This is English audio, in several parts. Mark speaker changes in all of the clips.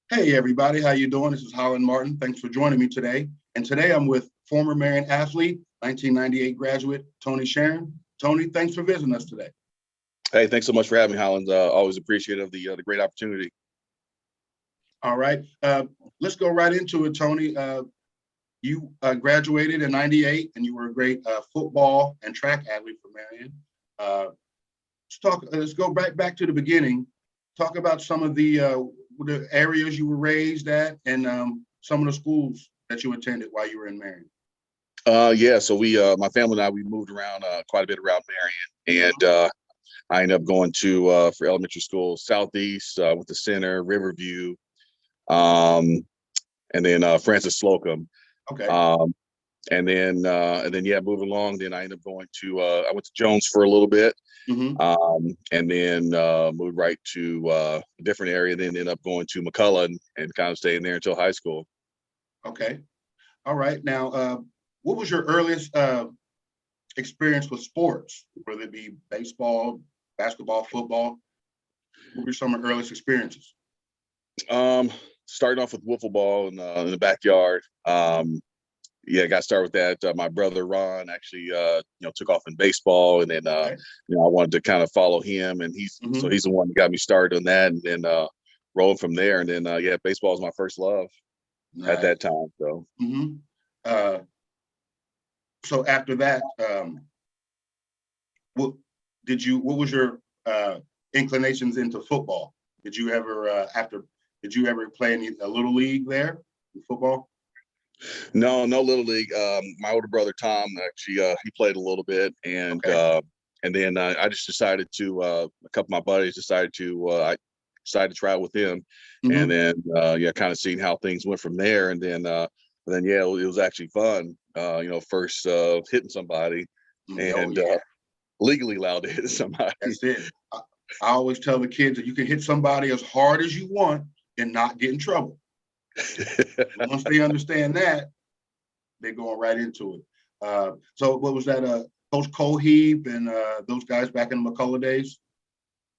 Speaker 1: Hey everybody, how you doing? This is Holland Martin. Thanks for joining me today. And today I'm with former Marion athlete, 1998 graduate, Tony Sheron. Tony, thanks for visiting us today.
Speaker 2: Hey, thanks so much for having me, Holland. Always appreciative of the great opportunity.
Speaker 1: All right, let's go right into it, Tony. You graduated in 98 and you were a great football and track athlete for Marion. Let's go back to the beginning. Talk about some of the areas you were raised at and some of the schools that you attended while you were in Marion.
Speaker 2: Yeah, so my family and I, we moved around quite a bit around Marion, and I ended up going to for elementary school Southeast, with the Center, Riverview, um, and then Francis Slocum,
Speaker 1: Okay.
Speaker 2: um, and then yeah, moving along. Then I ended up going to I went to Jones for a little bit,
Speaker 1: Mm-hmm.
Speaker 2: and then moved right to a different area. Then ended up going to McCullough and kind of staying there until high school.
Speaker 1: Okay. All right. Now, what was your earliest experience with sports, whether it be baseball, basketball, football? What were some of your earliest experiences?
Speaker 2: Um, Starting off with wiffle ball in the backyard. Yeah, got started with that. My brother Ron actually, took off in baseball, and then
Speaker 1: Okay.
Speaker 2: I wanted to kind of follow him, and
Speaker 1: Mm-hmm.
Speaker 2: he's the one that got me started on that, and then rolling from there. And then yeah, baseball was my first love at
Speaker 1: Nice.
Speaker 2: that time. So
Speaker 1: Mm-hmm. Uh, so after that, what what was your inclinations into football? Did you ever did you ever play any a little league there in football?
Speaker 2: no, no little league. My older brother Tom actually, he played a little bit,
Speaker 1: Okay.
Speaker 2: and then I just decided to a couple of my buddies decided to I decided to try it with him, and
Speaker 1: Mm-hmm.
Speaker 2: then yeah, kind of seeing how things went from there, and then yeah, it was actually fun. First hitting somebody,
Speaker 1: Oh
Speaker 2: and
Speaker 1: yeah,
Speaker 2: legally allowed to hit somebody.
Speaker 1: that's it. I always tell the kids that you can hit somebody as hard as you want and not get in trouble. Once they understand that, they're going right into it. So what was that? Coach Coheap and those guys back in the McCullough days.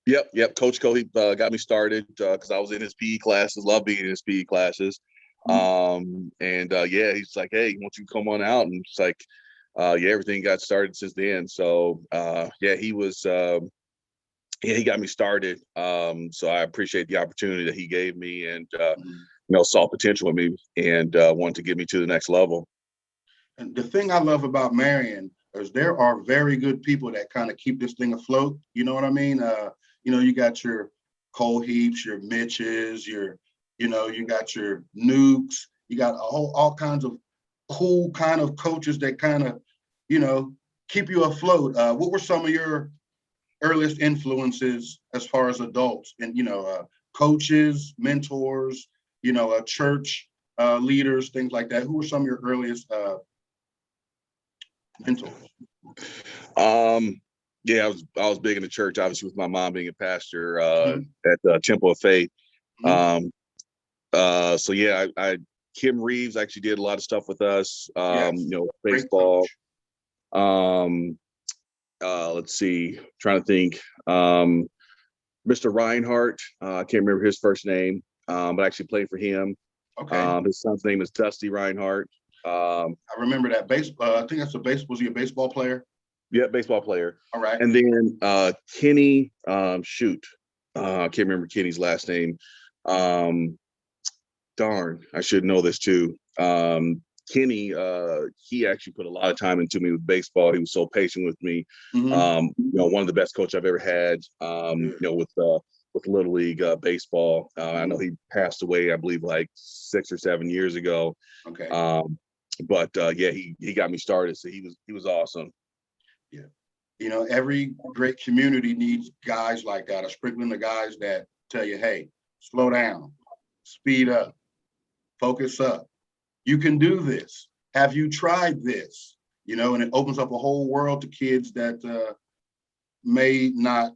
Speaker 2: Yep. Coach Cole, he got me started because I was in his PE classes, love being in his PE classes.
Speaker 1: Mhm.
Speaker 2: And yeah, he's like, hey, won't you come on out? And it's like, yeah, everything got started since then. So yeah, yeah, he got me started. So I appreciate the opportunity that he gave me, and
Speaker 1: Mhm.
Speaker 2: saw potential in me, and wanted to get me to the next level.
Speaker 1: And the thing I love about Marion is there are very good people that kind of keep this thing afloat. You know what I mean? You got your Cole Heaps, your Mitches, you got your Nukes, you got all kinds of cool kind of coaches that kind of, you know, keep you afloat. What were some of your earliest influences as far as adults and coaches, mentors, church leaders, things like that? Who were some of your earliest mentors?
Speaker 2: Um, yeah, I was big in the church, obviously with my mom being a pastor
Speaker 1: Mhm.
Speaker 2: at Temple of Faith.
Speaker 1: Mhm.
Speaker 2: Um, so yeah, Kim Reeves actually did a lot of stuff with us.
Speaker 1: Yes, great
Speaker 2: Baseball.
Speaker 1: coach.
Speaker 2: Um, let's see, trying to think. Mr. Reinhardt, I can't remember his first name, but I actually played for him.
Speaker 1: Okay,
Speaker 2: His son's name is Dusty Reinhardt. Um,
Speaker 1: I remember that baseball. I think that's a base. Was he a baseball player?
Speaker 2: yeah, baseball player.
Speaker 1: All right.
Speaker 2: And then Kenny, shoot, I can't remember Kenny's last name. Um, Darn, I should know this too. Kenny, he actually put a lot of time into me with baseball. He was so patient with me.
Speaker 1: Mm-hmm.
Speaker 2: One of the best coach I've ever had.
Speaker 1: Good.
Speaker 2: With Little League baseball. I know
Speaker 1: Mm-hmm.
Speaker 2: he passed away, I believe, like 6 or 7 years ago.
Speaker 1: Okay.
Speaker 2: Um, but yeah, he got me started. So he was awesome.
Speaker 1: Yeah. Every great community needs guys like that, a sprinkling of guys that tell you, hey, slow down, speed up, focus up. You can do this. Have you tried this? And it opens up a whole world to kids that may not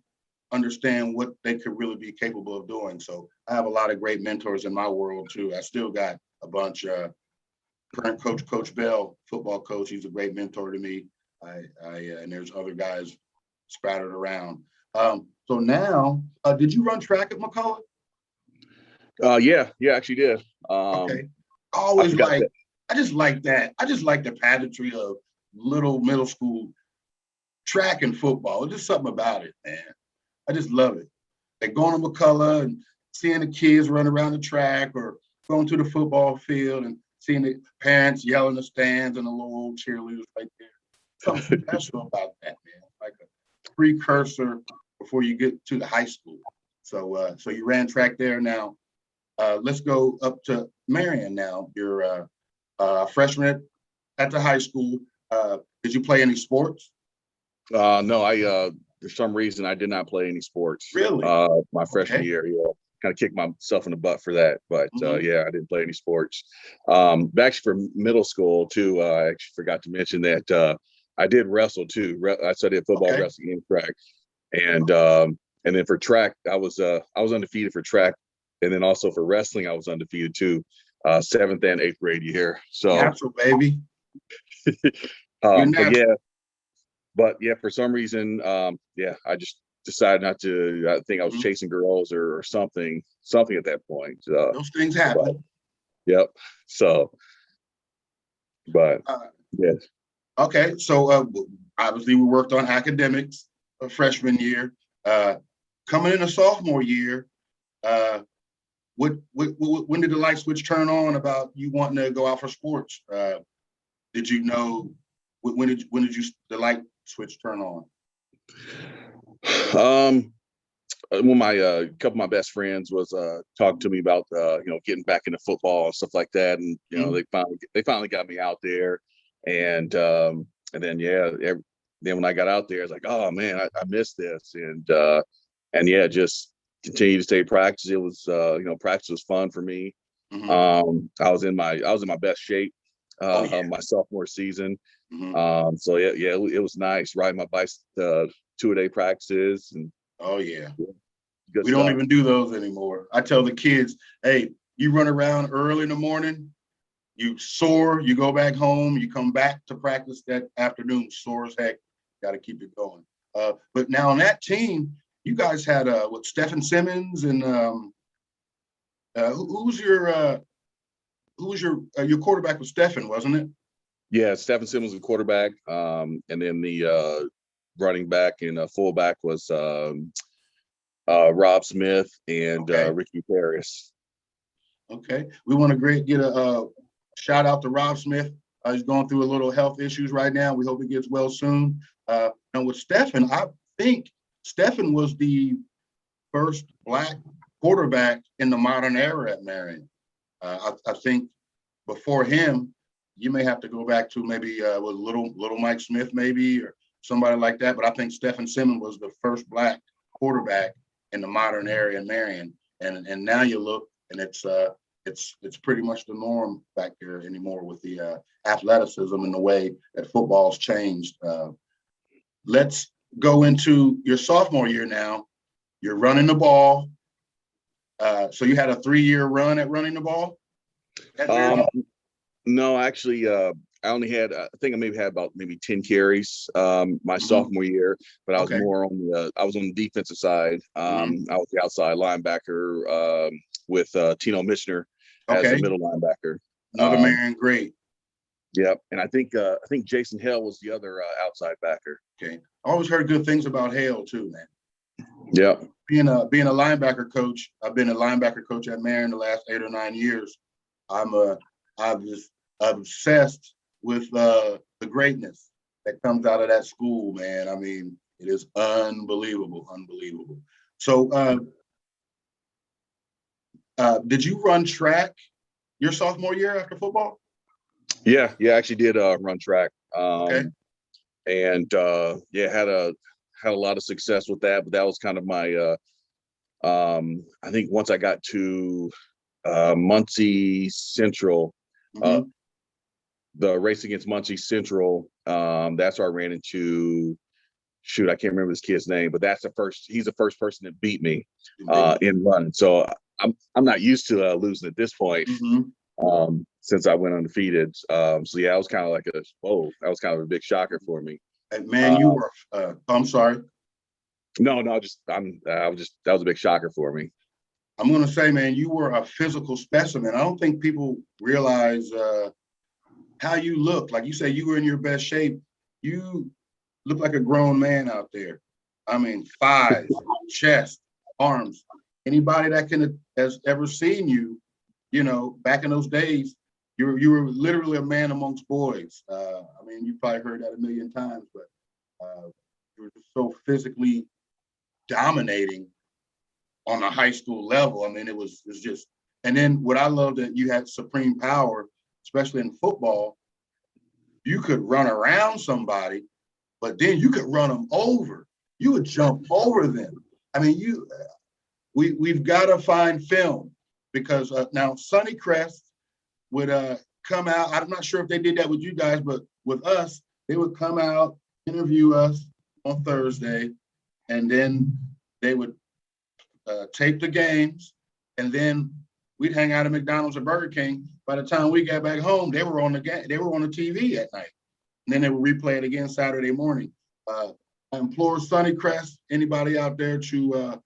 Speaker 1: understand what they could really be capable of doing. So I have a lot of great mentors in my world too. I still got a bunch. Current coach, Coach Bell, football coach, he's a great mentor to me. And there's other guys spattered around. So now, did you run track at McCullough?
Speaker 2: Yeah, actually did.
Speaker 1: Okay. I
Speaker 2: I
Speaker 1: always
Speaker 2: forgot
Speaker 1: like,
Speaker 2: that.
Speaker 1: I just like that. I just like the pageantry of little middle school track and football. There's just something about it, man. I just love it. Like going to McCullough and seeing the kids run around the track or going to the football field and seeing the parents yell in the stands and the little old cheerleaders right there. Something special about that, man. Like a precursor before you get to the high school. So you ran track there now. Let's go up to Marion now. You're a freshman at the high school. Did you play any sports?
Speaker 2: No, for some reason I did not play any sports.
Speaker 1: Really?
Speaker 2: My freshman
Speaker 1: Okay.
Speaker 2: year, kind of kicked myself in the butt for that. But
Speaker 1: Mhm.
Speaker 2: yeah, I didn't play any sports. But actually, for middle school too, I actually forgot to mention that I did wrestle too. I studied football,
Speaker 1: Okay.
Speaker 2: wrestling, and track, and then for track, I was undefeated for track, and then also for wrestling, I was undefeated too, seventh and eighth grade year. So,
Speaker 1: Natural, baby. You're
Speaker 2: but
Speaker 1: natural.
Speaker 2: yeah, for some reason, yeah, I just decided not to. I think I was
Speaker 1: Mhm.
Speaker 2: chasing girls or something at that point.
Speaker 1: Those things
Speaker 2: But
Speaker 1: happen.
Speaker 2: yep. So, but
Speaker 1: Uh,
Speaker 2: yeah.
Speaker 1: okay. So obviously we worked on academics freshman year. Coming in a sophomore year, uh, when did the light switch turn on about you wanting to go out for sports? Did you know when did you the light switch turn on?
Speaker 2: Um, One of my couple of my best friends was talking to me about getting back into football and stuff like that, and
Speaker 1: Mhm.
Speaker 2: they finally got me out there, and then then when I got out there, I was like, oh man, I missed this, and yeah, just continue to stay practice. It was practice was fun for me.
Speaker 1: Mhm.
Speaker 2: I was in my best shape
Speaker 1: Oh yeah.
Speaker 2: my sophomore season.
Speaker 1: Mhm.
Speaker 2: So yeah, it was nice riding my bike 2-a-day practices and
Speaker 1: Oh yeah.
Speaker 2: good
Speaker 1: We don't
Speaker 2: stuff.
Speaker 1: even do those anymore. I tell the kids, hey, you run around early in the morning, you sore, you go back home, you come back to practice that afternoon, sore as heck. Got to keep it going. But now on that team, you guys had what Stephen Simmons and who was your quarterback was Stephen, wasn't it?
Speaker 2: Yeah, Stephen Simmons was the quarterback, and then the running back and fullback was Rob Smith and
Speaker 1: Okay,
Speaker 2: Ricky Paris.
Speaker 1: okay. We want to get a shout out to Rob Smith. He's going through a little health issues right now. We hope he gets well soon. And with Stephen, I think Stephen was the first Black quarterback in the modern era at Marion. I think before him, you may have to go back to maybe with little Mike Smith, maybe, or somebody like that. But I think Stephen Simmons was the first Black quarterback in the modern era in Marion. And now you look, and it's pretty much the norm back there anymore with the athleticism and the way that football's changed. Let's go into your sophomore year now. You're running the ball. So you had a 3-year run at running the ball at
Speaker 2: Um,
Speaker 1: Marion?
Speaker 2: no, actually, I only had I think I maybe had about maybe 10 carries my
Speaker 1: Mm-hmm.
Speaker 2: sophomore year, but
Speaker 1: Okay.
Speaker 2: I was on the defensive side.
Speaker 1: Mm-hmm.
Speaker 2: I was the outside linebacker with Tino Michener as the
Speaker 1: Okay.
Speaker 2: middle linebacker.
Speaker 1: Another
Speaker 2: Um,
Speaker 1: Marion great.
Speaker 2: Yep, and I think Jason Hill was the other outside backer.
Speaker 1: Okay. I always heard good things about Hale too, man.
Speaker 2: Yep.
Speaker 1: Being a linebacker coach, I've been a linebacker coach at Marion the last 8 or 9 years. I'm just obsessed with the greatness that comes out of that school, man. I mean, it is unbelievable, unbelievable. So, did you run track your sophomore year after football?
Speaker 2: Yeah, I actually did run track.
Speaker 1: Okay.
Speaker 2: And yeah, had a lot of success with that, but that was kind of my I think once I got to Muncie Central, uh
Speaker 1: Mm-hmm.
Speaker 2: the race against Muncie Central, that's where I ran into shoot, I can't remember this kid's name, but he's the first person that beat me in running. So I'm not used to losing at this point.
Speaker 1: Mm-hmm.
Speaker 2: Since I went undefeated. So yeah, I was kind of like that was kind of a big shocker for me.
Speaker 1: Man,
Speaker 2: Uh,
Speaker 1: you were. I'm sorry.
Speaker 2: no, just I was just that was a big shocker for me.
Speaker 1: I'm going to say, man, you were a physical specimen. I don't think people realize how you look. Like you say, you were in your best shape. You look like a grown man out there. I mean, thighs, chest, arms. Anybody that has ever seen you, back in those days, you were literally a man amongst boys. I mean, you probably heard that a million times, but you were just so physically dominating on a high school level. I mean, it's just, and then what I love that you had supreme power, especially in football, you could run around somebody, but then you could run them over. You would jump over them. I mean, we've got to find film because now Sonny Crest would come out. I'm not sure if they did that with you guys, but with us, they would come out, interview us on Thursday, and then they would tape the games, and then we'd hang out at McDonald's or Burger King. By the time we got back home, they were on the game. They were on the TV at night, and then they would replay it again Saturday morning. I implore Sonny Crest, anybody out there, to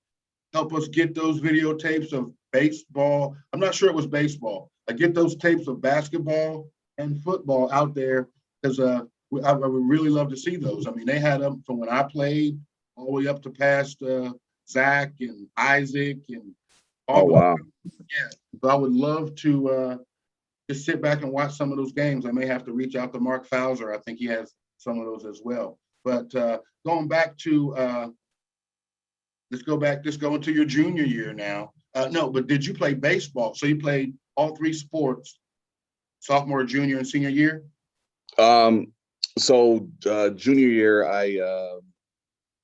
Speaker 1: help us get those videotapes of baseball. I'm not sure it was baseball. I get those tapes of basketball and football out there because I would really love to see those. I mean, they had them from when I played all the way up to past Zach and Isaac and all.
Speaker 2: Oh, wow.
Speaker 1: Yeah. So I would love to just sit back and watch some of those games. I may have to reach out to Mark Fowler. I think he has some of those as well. But going back to let's go into your junior year now. No, but did you play baseball? So you played all three sports, sophomore, junior, and senior year?
Speaker 2: So junior year,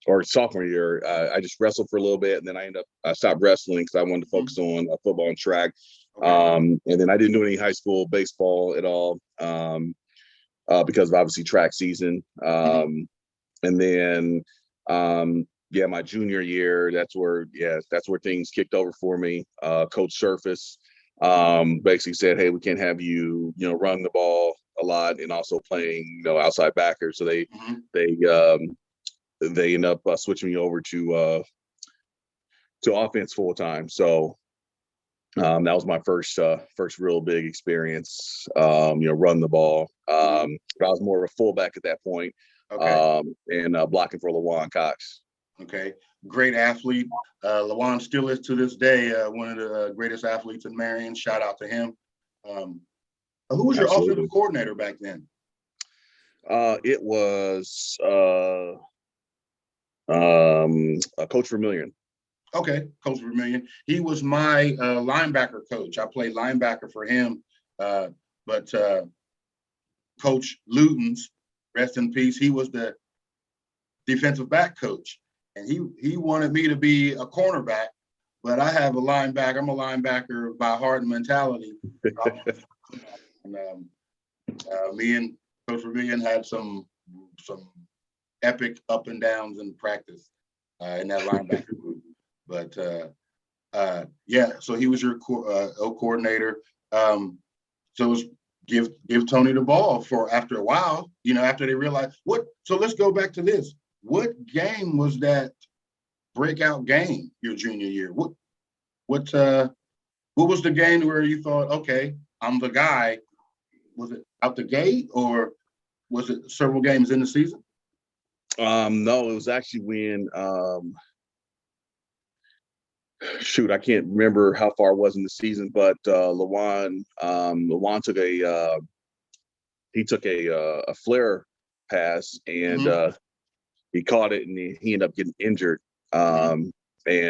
Speaker 2: or sophomore year, I just wrestled for a little bit, and then I stopped wrestling because I wanted to focus on football and track. Okay. And then I didn't do any high school baseball at all because of obviously track season. And then my junior year, that's where things kicked over for me. Coach Surface basically said, "Hey, we can't have you, run the ball a lot and also playing, outside backer." So they end up switching me over to offense full time. So that was my first real big experience. Run the ball. But I was more of a fullback at that point. Okay. And blocking for LaJuan Cox.
Speaker 1: Okay, great athlete. LaJuan still is to this day one of the greatest athletes in Marion. Shout out to him. Who was your offensive coordinator back then?
Speaker 2: It was Coach Vermillion.
Speaker 1: Okay, Coach Vermillion. He was my linebacker coach. I played linebacker for him. But Coach Luton's, rest in peace, he was the defensive back coach. And he wanted me to be a cornerback, but I have a linebacker. I'm a linebacker by heart and mentality. And me and Coach Vermillion had some epic up and downs in practice in that linebacker group. But so he was your coordinator. So it was give Tony the ball for after a while, after they realized what. So let's go back to this. What game was that breakout game your junior year? What was the game where you thought, okay, I'm the guy? Was it out the gate or was it several games in the season?
Speaker 2: No, it was actually when I can't remember how far it was in the season, but LaJuan took a flare pass and he caught it and he ended up getting injured. And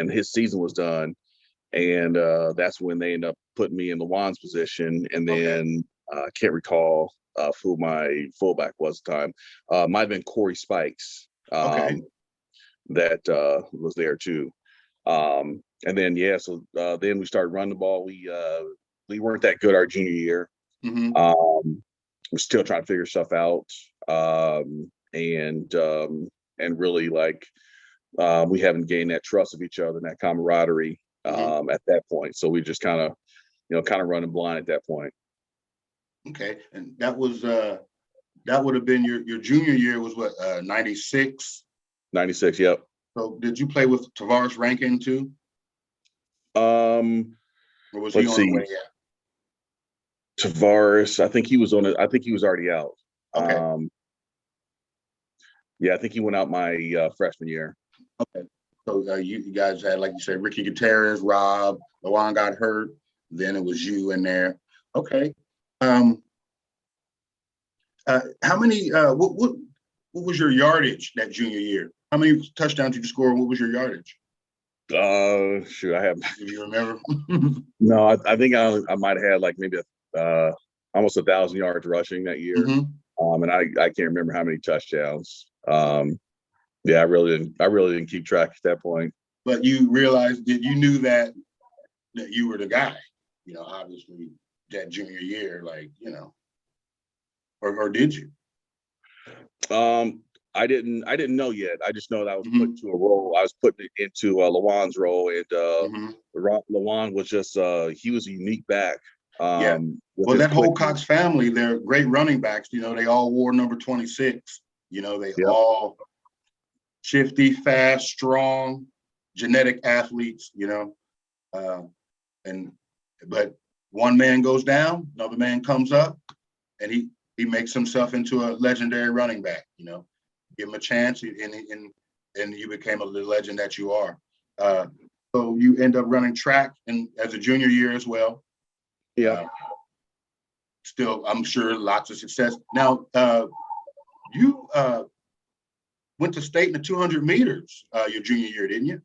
Speaker 2: his season was done. And that's when they ended up putting me in LaJuan's position. And then I can't recall who my fullback was at the time. Might have been Corey Spikes that was there too. And then then we started running the ball. We weren't that good our junior year. We're still trying to figure stuff out. And really we haven't gained that trust of each other and that camaraderie at that point. So we just kind of running blind at that point.
Speaker 1: Okay, and that would have been your junior year was what, 96?
Speaker 2: 96, yep.
Speaker 1: So did you play with Tavares Rankin too? Or was he
Speaker 2: Let's
Speaker 1: on the
Speaker 2: see.
Speaker 1: way out?
Speaker 2: Tavares, I think he was on it. I think he was already out.
Speaker 1: Okay.
Speaker 2: Yeah, I think he went out my freshman year.
Speaker 1: Okay. So you guys had, like you said, Ricky Gutierrez, Rob, Lawan got hurt. Then it was you in there. Okay. How many? What was your yardage that junior year? How many touchdowns did you score? And what was your yardage?
Speaker 2: Shoot, I have.
Speaker 1: If you remember.
Speaker 2: No, I think I might have had like maybe almost 1,000 yards rushing that year.
Speaker 1: Mm-hmm.
Speaker 2: And I can't remember how many touchdowns. Yeah, I really didn't keep track at that point.
Speaker 1: But you realized that you knew that you were the guy. Obviously that junior year, like or did you?
Speaker 2: I didn't know yet. I just know that I was
Speaker 1: Mm-hmm.
Speaker 2: put into a role. I was put into Lawan's role, and
Speaker 1: Mm-hmm.
Speaker 2: Lawan was just he was a unique back.
Speaker 1: Yeah. Well, that whole Cox family, they're great running backs. They all wore number 26. They all shifty, fast, strong, genetic athletes. But one man goes down, another man comes up, and he makes himself into a legendary running back. Give him a chance, and you became the legend that you are. So you end up running track and as a junior year as well.
Speaker 2: Yeah.
Speaker 1: Still, I'm sure lots of success. Now, you went to state in the 200 meters your junior year, didn't you?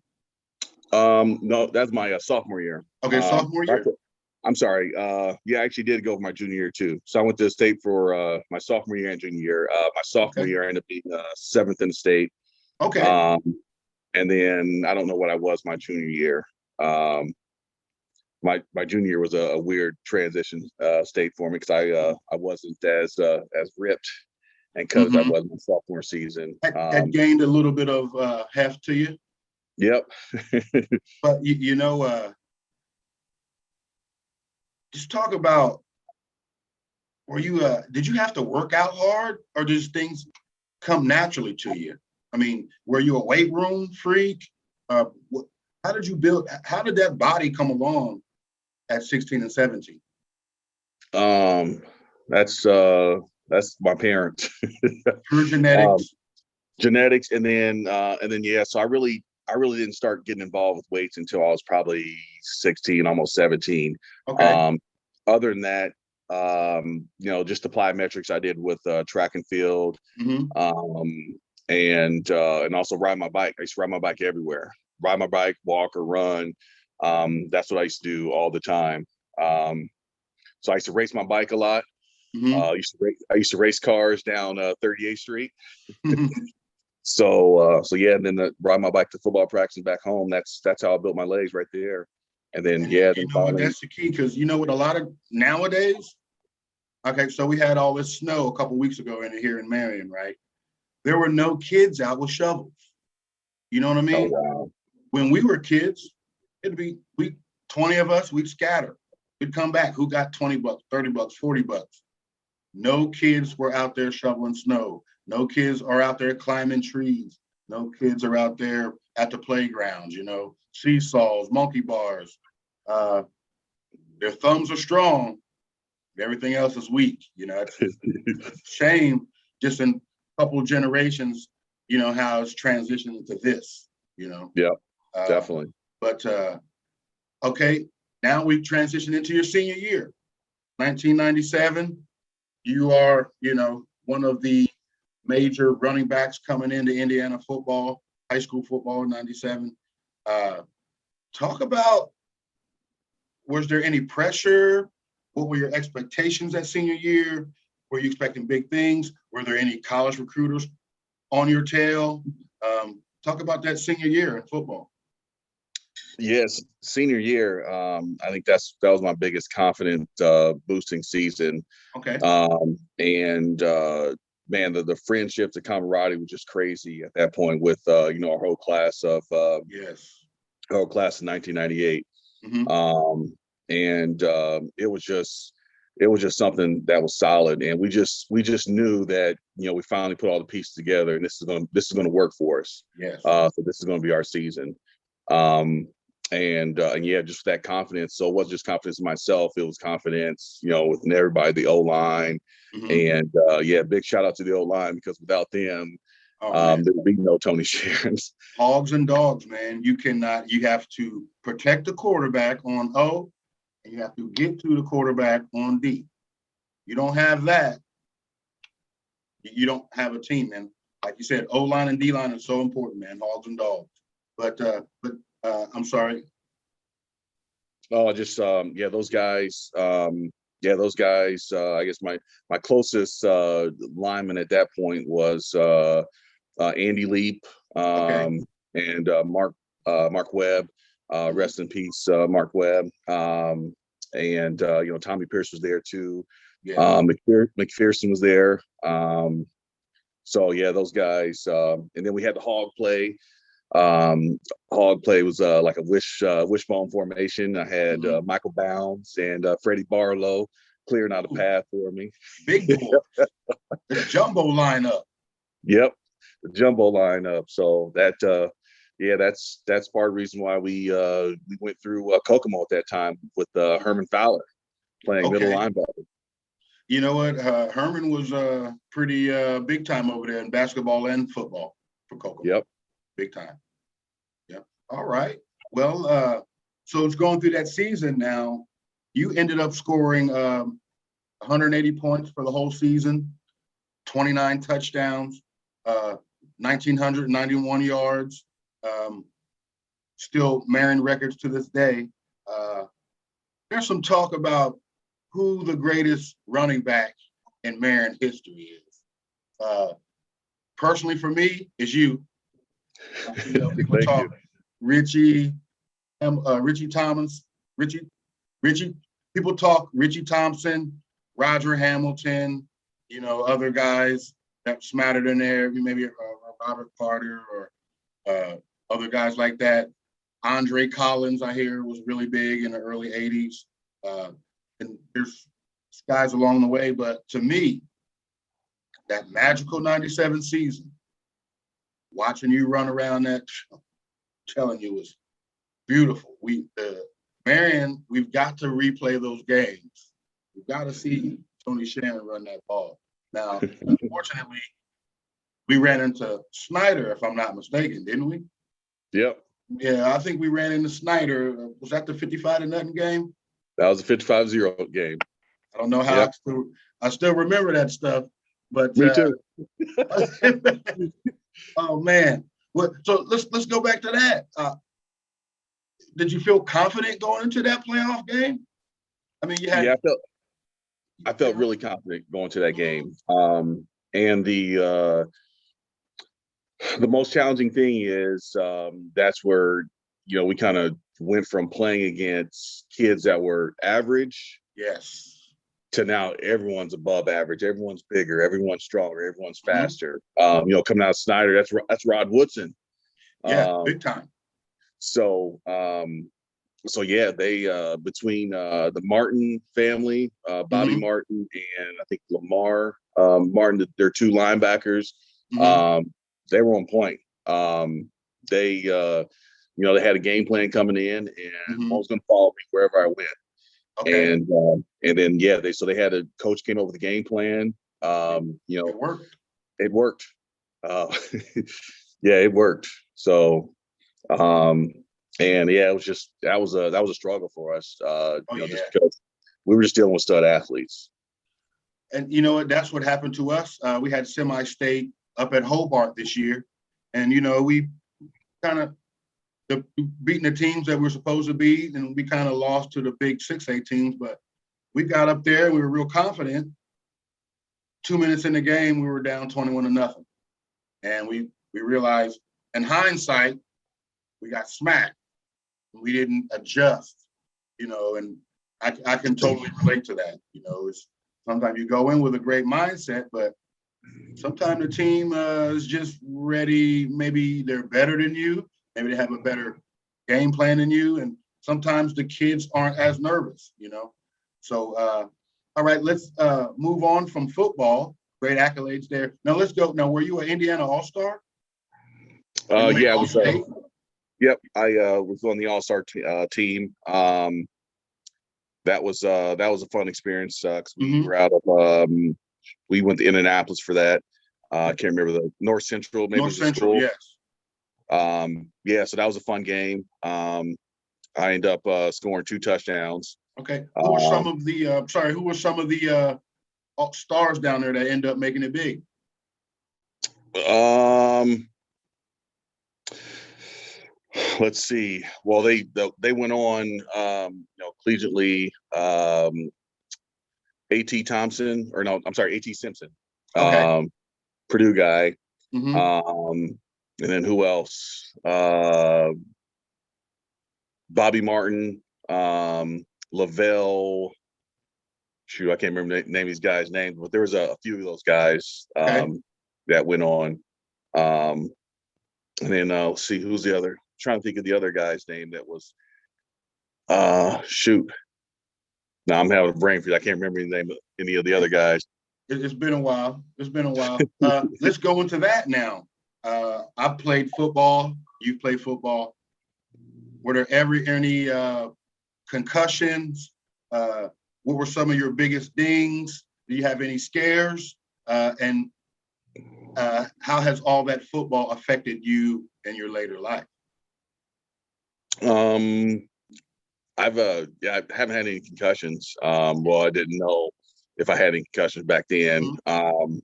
Speaker 2: No, that's my sophomore year.
Speaker 1: Okay, sophomore year.
Speaker 2: I'm sorry. Yeah, I actually did go for my junior year too. So I went to the state for my sophomore year and junior year. My sophomore year, I ended up being 7th in the state.
Speaker 1: Okay.
Speaker 2: And then I don't know what I was my junior year. My junior year was a weird transition state for me because I wasn't as ripped, and because I was my sophomore season.
Speaker 1: That gained a little bit of heft to you.
Speaker 2: Yep.
Speaker 1: But just talk about, did you have to work out hard, or does things come naturally to you? I mean, were you a weight room freak? How did that body come along at 16 and 17?
Speaker 2: That's my parents.
Speaker 1: Pure genetics.
Speaker 2: Genetics, and then yeah. So I really didn't start getting involved with weights until I was probably 16, almost 17.
Speaker 1: Okay.
Speaker 2: Other than that, just applied metrics I did with track and field, and also ride my bike. I used to ride my bike everywhere. Ride my bike, walk or run. That's what I used to do all the time. So I used to race my bike a lot. I used to race cars down 38th Street. So yeah, and then ride my bike to football practice and back home. That's how I built my legs right there. And then
Speaker 1: that's the key, because what a lot of nowadays. Okay, so we had all this snow a couple weeks ago here in Marion, right? There were no kids out with shovels. You know what I mean?
Speaker 2: Oh, wow.
Speaker 1: When we were kids, it'd be 20 of us, we'd scatter. We'd come back. Who got $20, $30, $40? No kids were out there shoveling snow. No kids are out there climbing trees. No kids are out there at the playgrounds, seesaws, monkey bars. Their thumbs are strong. Everything else is weak. It's a shame just in a couple of generations, how it's transitioned into this,
Speaker 2: Yeah, definitely.
Speaker 1: But, okay, now we've transitioned into your senior year, 1997. You are, one of the major running backs coming into Indiana football, high school football in 97. Talk about, was there any pressure? What were your expectations that senior year? Were you expecting big things? Were there any college recruiters on your tail? Talk about that senior year in football.
Speaker 2: Yes, senior year. I think that was my biggest confident boosting season.
Speaker 1: Okay.
Speaker 2: And man, the friendship, the camaraderie was just crazy at that point with our whole class of our class in 1998. And it was just something that was solid, and we just knew that we finally put all the pieces together, and this is going to work for us.
Speaker 1: Yes.
Speaker 2: So this is going to be our season. and yeah, just that confidence. So it wasn't just confidence in myself; it was confidence, within everybody, the O line,
Speaker 1: Mhm.
Speaker 2: and yeah, big shout out to the O line because without them,
Speaker 1: Oh man,
Speaker 2: there would be no Tony Sherons.
Speaker 1: hogs and dogs, man. You cannot. You have to protect the quarterback on O, and you have to get to the quarterback on D. You don't have that, you don't have a team, man. Like you said, O line and D line are so important, man. Hogs and dogs. But I'm sorry.
Speaker 2: Oh, just yeah, those guys. Yeah, those guys. I guess my closest lineman at that point was Andy Leap,
Speaker 1: Okay.
Speaker 2: and Mark Webb.
Speaker 1: Mhm.
Speaker 2: Rest in peace, Mark Webb. And Tommy Pierce was there too.
Speaker 1: Yeah.
Speaker 2: McPherson was there. So yeah, those guys. And then we had the hog play. Um, Hog play was like a wishbone formation. I had
Speaker 1: Mhm.
Speaker 2: Michael Bounds and Freddie Barlow clearing out a
Speaker 1: Ooh,
Speaker 2: path for me.
Speaker 1: big boys. The jumbo lineup.
Speaker 2: Yep, the jumbo lineup. So yeah, that's part of the reason why we went through Kokomo at that time with Herman Fowler playing middle
Speaker 1: Okay.
Speaker 2: linebacker.
Speaker 1: You know what? Herman was pretty big time over there in basketball and football for Kokomo.
Speaker 2: Yep.
Speaker 1: Big time. Yep. All right. Well, so it's going through that season now. You ended up scoring 180 points for the whole season, 29 touchdowns, 1,991 yards. Um, Still Marion records to this day. Uh, there's some talk about who the greatest running back in Marion history is. Uh, Personally, for me, is you. People
Speaker 2: Thank you.
Speaker 1: talk Richie, Richie Thomas, Richie, Richie. People talk Richie Thompson, Roger Hamilton, other guys that smattered in there, maybe Robert Carter or other guys like that. Andre Collins, I hear, was really big in the early 80s. And there's guys along the way. But to me, that magical 97 season, watching you run around that, I'm telling you, was beautiful. Marion, we've got to replay those games. We've got to see Tony Sheron run that ball. Now, unfortunately, we ran into Snyder, if I'm not mistaken, didn't we?
Speaker 2: Yep.
Speaker 1: Yeah, I think we ran into Snyder. Was that the 55-0 game?
Speaker 2: That was a 55-0 game.
Speaker 1: I don't know how
Speaker 2: Yep.
Speaker 1: I still remember that stuff, but
Speaker 2: Me too.
Speaker 1: oh man. So let's go back to that. Did you feel confident going into that playoff game? I mean, you had
Speaker 2: Yeah, I felt really confident going to that game. And the most challenging thing is that's where we kind of went from playing against kids that were average
Speaker 1: yes.
Speaker 2: to now everyone's above average, everyone's bigger, everyone's stronger, everyone's
Speaker 1: Mm-hmm.
Speaker 2: faster. Coming out of Snyder, that's Rod Woodson.
Speaker 1: Yeah, big time.
Speaker 2: So yeah, they between the Martin family, Bobby
Speaker 1: Mm-hmm.
Speaker 2: Martin and I think Lamar Martin, they're two linebackers.
Speaker 1: Mm-hmm.
Speaker 2: They were on point. They they had a game plan coming in, and
Speaker 1: Mm-hmm.
Speaker 2: one was going to follow me wherever I went.
Speaker 1: Okay.
Speaker 2: And then yeah, they had a coach came over with the game plan.
Speaker 1: It worked.
Speaker 2: It worked. Uh, yeah, it worked. So and yeah, it was just that was a struggle for us. Just because we were just dealing with stud athletes.
Speaker 1: And you know what? That's what happened to us. We had semi-state up at Hobart this year, and we kind of beating the teams that we're supposed to beat, and we kind of lost to the big 6A teams. But we got up there, we were real confident. 2 minutes in the game, we were down 21-0, and we realized, in hindsight, we got smacked. We didn't adjust, and I can totally relate to that. It's sometimes you go in with a great mindset, but sometimes the team is just ready. Maybe they're better than you. Maybe they have a better game plan than you. And sometimes the kids aren't as nervous, So, all right, let's move on from football. Great accolades there. Now let's go. Now, were you an Indiana All-Star?
Speaker 2: Yeah, I was.
Speaker 1: All-State?
Speaker 2: Yep, I was on the All-Star team. That was a fun experience because we
Speaker 1: Hmm.
Speaker 2: were out of we went to Indianapolis for that. I can't remember the North Central, maybe it
Speaker 1: North
Speaker 2: was a
Speaker 1: Central,
Speaker 2: school.
Speaker 1: yes.
Speaker 2: Yeah, so that was a fun game. I ended up scoring 2 touchdowns.
Speaker 1: Okay. Who were some
Speaker 2: Um,
Speaker 1: of the who were some of the stars down there that end up making it big?
Speaker 2: um, let's see. Well, they went on, collegiately. A.T. Thompson, or no, I'm sorry, A.T. Simpson,
Speaker 1: Okay.
Speaker 2: um, Purdue guy.
Speaker 1: Hmm.
Speaker 2: Um, and then who else? Bobby Martin, Lavelle. Shoot, I can't remember the name of these guys' names, but there was a few of those guys
Speaker 1: Okay.
Speaker 2: that went on. Um, and then let's see, who's the other? Trying to think of the other guy's name that was. Shoot. Now I'm having a brain freeze. I can't remember the name of any of the other guys.
Speaker 1: It's been a while. It's been a while. Let's go into that now. I played football. You played football. Were there ever any concussions? What were some of your biggest dings? Do you have any scares? And how has all that football affected you in your later life?
Speaker 2: Um, I haven't had any concussions. Well, I didn't know if I had any concussions back then.
Speaker 1: Mhm.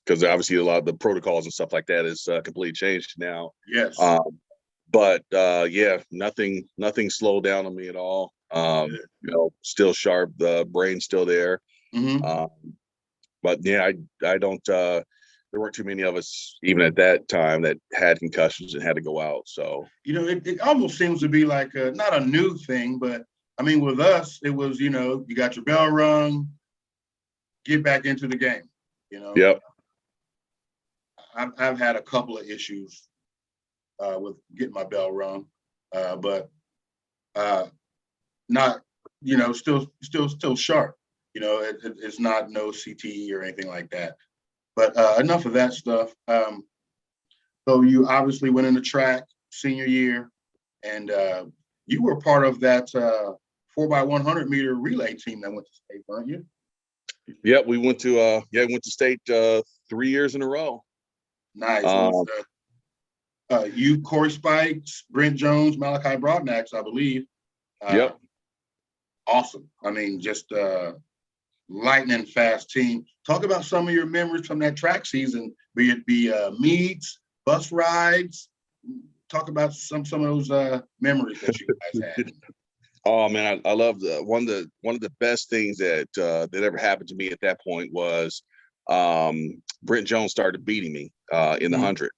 Speaker 2: Because obviously a lot of the protocols and stuff like that is completely changed now.
Speaker 1: Yes.
Speaker 2: Um, but yeah, nothing slowed down on me at all. Still sharp, the brain's still there.
Speaker 1: Mm-hmm.
Speaker 2: Um, but yeah, I don't. There weren't too many of us even at that time that had concussions and had to go out. So
Speaker 1: It almost seems to be like not a new thing, but I mean, with us, it was, you got your bell rung, get back into the game. You know,
Speaker 2: yep.
Speaker 1: I've had a couple of issues with getting my bell rung, but uh, not, still sharp. It's not no CTE or anything like that. But enough of that stuff. So you obviously went into track senior year, and you were part of that 4x100 meter relay team that went to state, weren't you?
Speaker 2: Yep, we went to state 3 years in a row.
Speaker 1: Nice. It was
Speaker 2: Um,
Speaker 1: you, Corey Spikes, Brent Jones, Malachi Broadnax, I believe. Uh,
Speaker 2: yep.
Speaker 1: awesome. I mean, just lightning fast team. Talk about some of your memories from that track season, be it be meets, bus rides. Talk about some of those memories that you guys had.
Speaker 2: Oh man, I love one of the best things that ever happened to me at that point was Brent Jones started beating me in the
Speaker 1: Mm-hmm.
Speaker 2: 100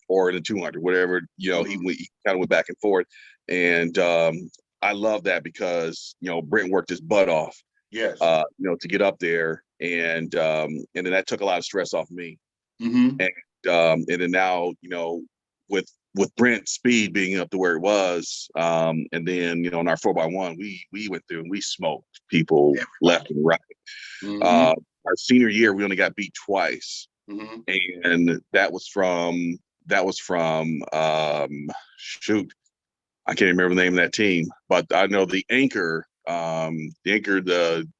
Speaker 2: or in the 200, whatever.
Speaker 1: Mm-hmm.
Speaker 2: He kind of went back and forth, and I love that because Brent worked his butt off,
Speaker 1: Yes.
Speaker 2: to get up there, and then that took a lot of stress off me.
Speaker 1: Mm-hmm.
Speaker 2: And then now, with Brent's speed being up to where it was, and then in our 4x1, we went through and we smoked people left
Speaker 1: Everybody.
Speaker 2: and right.
Speaker 1: Mm-hmm.
Speaker 2: Uh, our senior year, we only got beat twice,
Speaker 1: Mm-hmm.
Speaker 2: and that was from shoot, I can't remember the name of that team, but I know the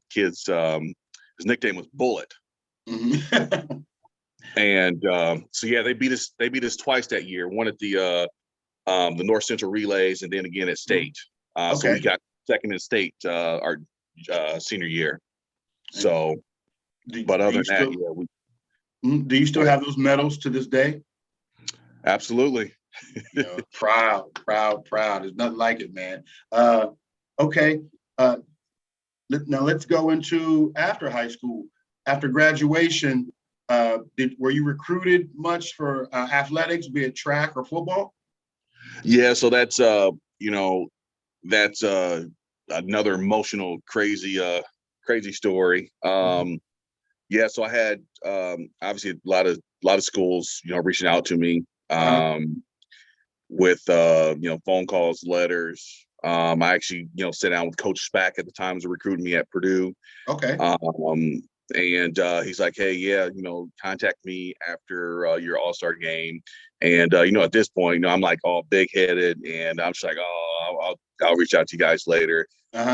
Speaker 2: kid's his nickname was Bullet.
Speaker 1: Mm-hmm.
Speaker 2: And so yeah, they beat us twice that year. One at the North Central Relays, and then again at state. So we
Speaker 1: Okay.
Speaker 2: got second in state our senior year.
Speaker 1: And
Speaker 2: So,
Speaker 1: do,
Speaker 2: but
Speaker 1: do
Speaker 2: other
Speaker 1: you
Speaker 2: than that,
Speaker 1: still
Speaker 2: yeah, we
Speaker 1: do you still
Speaker 2: go ahead.
Speaker 1: have those medals to this day?
Speaker 2: Absolutely.
Speaker 1: Proud, proud, proud. There's nothing like it, man. Okay. Uh, Now let's go into after high school. After graduation, were you recruited much for athletics, be it track or football?
Speaker 2: Yeah. So that's another emotional, crazy story.
Speaker 1: Mhm.
Speaker 2: Yeah. So I had obviously a lot of schools, reaching out to me.
Speaker 1: Uh-huh.
Speaker 2: With phone calls, letters. I actually sat down with Coach Spack at the time, was recruiting me at Purdue.
Speaker 1: Okay.
Speaker 2: Um, And he's like, hey, yeah, contact me after your All-Star game. And at this point, I'm like all big headed, and I'm just like, oh, I'll reach out to you guys later.
Speaker 1: Uh-huh.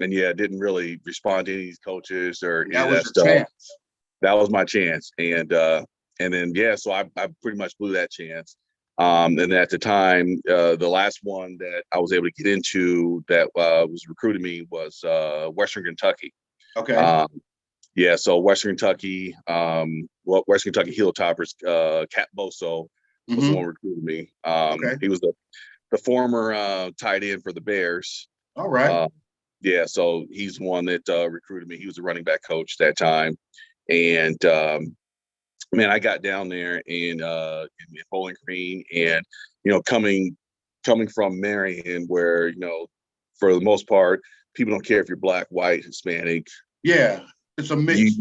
Speaker 2: And yeah, didn't really respond to any of these coaches or any
Speaker 1: That
Speaker 2: of
Speaker 1: was
Speaker 2: that
Speaker 1: your
Speaker 2: stuff.
Speaker 1: chance.
Speaker 2: That was my chance. And then yeah, so I pretty much blew that chance. And at the time, the last one that I was able to get into that was recruiting me was Western Kentucky.
Speaker 1: Okay.
Speaker 2: Um, yeah, so Western Kentucky, Western Kentucky Hilltoppers, Cap Boso was the
Speaker 1: Mm-hmm.
Speaker 2: one recruiting me.
Speaker 1: Okay.
Speaker 2: He was the former tight end for the Bears.
Speaker 1: All right.
Speaker 2: Yeah, so he's the one that recruited me. He was a running back coach that time. And man, I got down there in Bowling Green, and coming from Marion, where for the most part, people don't care if you're black, white, Hispanic.
Speaker 1: Yeah, it's a mix.